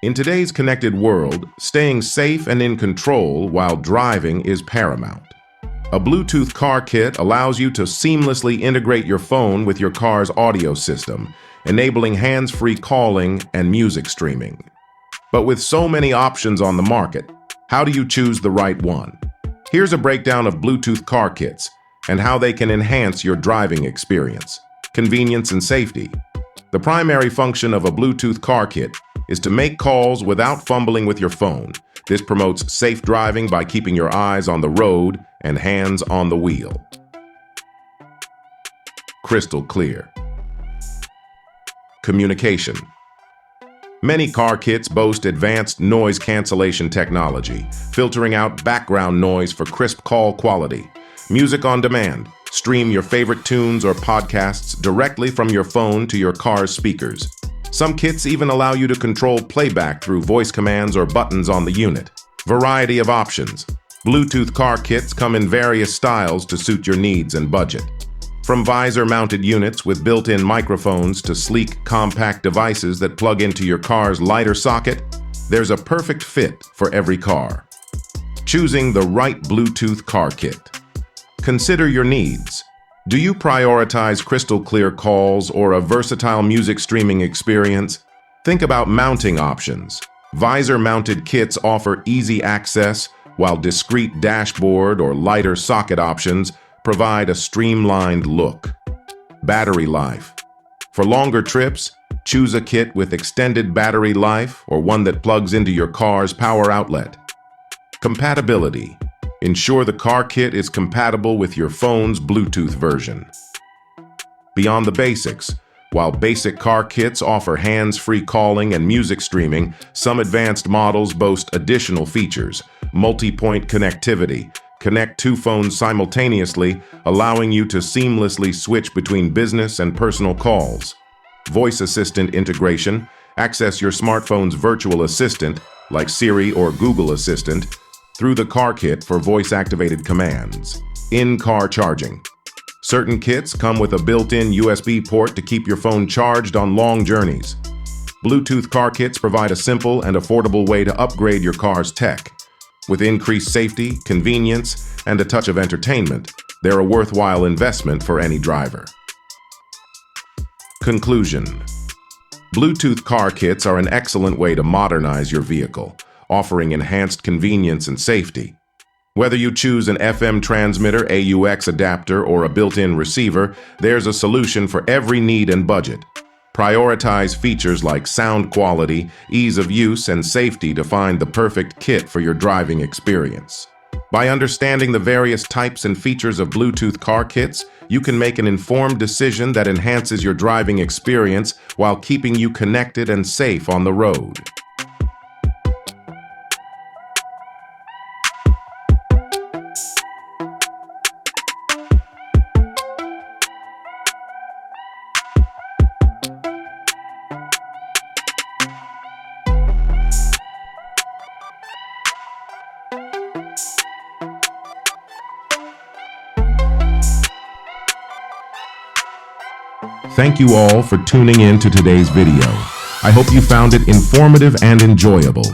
In today's connected world, staying safe and in control while driving is paramount. A Bluetooth car kit allows you to seamlessly integrate your phone with your car's audio system, enabling hands-free calling and music streaming. But with so many options on the market, how do you choose the right one? Here's a breakdown of Bluetooth car kits and how they can enhance your driving experience, convenience, and safety. The primary function of a Bluetooth car kit is to make calls without fumbling with your phone. This promotes safe driving by keeping your eyes on the road and hands on the wheel. Crystal clear. Communication. Many car kits boast advanced noise cancellation technology, filtering out background noise for crisp call quality. Music on demand. Stream your favorite tunes or podcasts directly from your phone to your car's speakers. Some kits even allow you to control playback through voice commands or buttons on the unit. Variety of options. Bluetooth car kits come in various styles to suit your needs and budget. From visor-mounted units with built-in microphones to sleek, compact devices that plug into your car's lighter socket, there's a perfect fit for every car. Choosing the right Bluetooth car kit. Consider your needs. Do you prioritize crystal clear calls or a versatile music streaming experience? Think about mounting options. Visor-mounted kits offer easy access, while discreet dashboard or lighter socket options provide a streamlined look. Battery life. For longer trips, choose a kit with extended battery life or one that plugs into your car's power outlet. Compatibility. Ensure the car kit is compatible with your phone's Bluetooth version. Beyond the basics, while basic car kits offer hands-free calling and music streaming, some advanced models boast additional features. Multi-point connectivity. Connect two phones simultaneously, allowing you to seamlessly switch between business and personal calls. Voice assistant integration. Access your smartphone's virtual assistant, like Siri or Google Assistant, through the car kit for voice-activated commands. In-car charging. Certain kits come with a built-in USB port to keep your phone charged on long journeys. Bluetooth car kits provide a simple and affordable way to upgrade your car's tech. With increased safety, convenience, and a touch of entertainment, they're a worthwhile investment for any driver. Conclusion. Bluetooth car kits are an excellent way to modernize your vehicle, offering enhanced convenience and safety. Whether you choose an FM transmitter, AUX adapter, or a built-in receiver, there's a solution for every need and budget. Prioritize features like sound quality, ease of use, and safety to find the perfect kit for your driving experience. By understanding the various types and features of Bluetooth car kits, you can make an informed decision that enhances your driving experience while keeping you connected and safe on the road. Thank you all for tuning in to today's video. I hope you found it informative and enjoyable.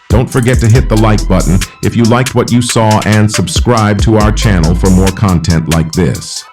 Don't forget to hit the like button if you liked what you saw and subscribe to our channel for more content like this.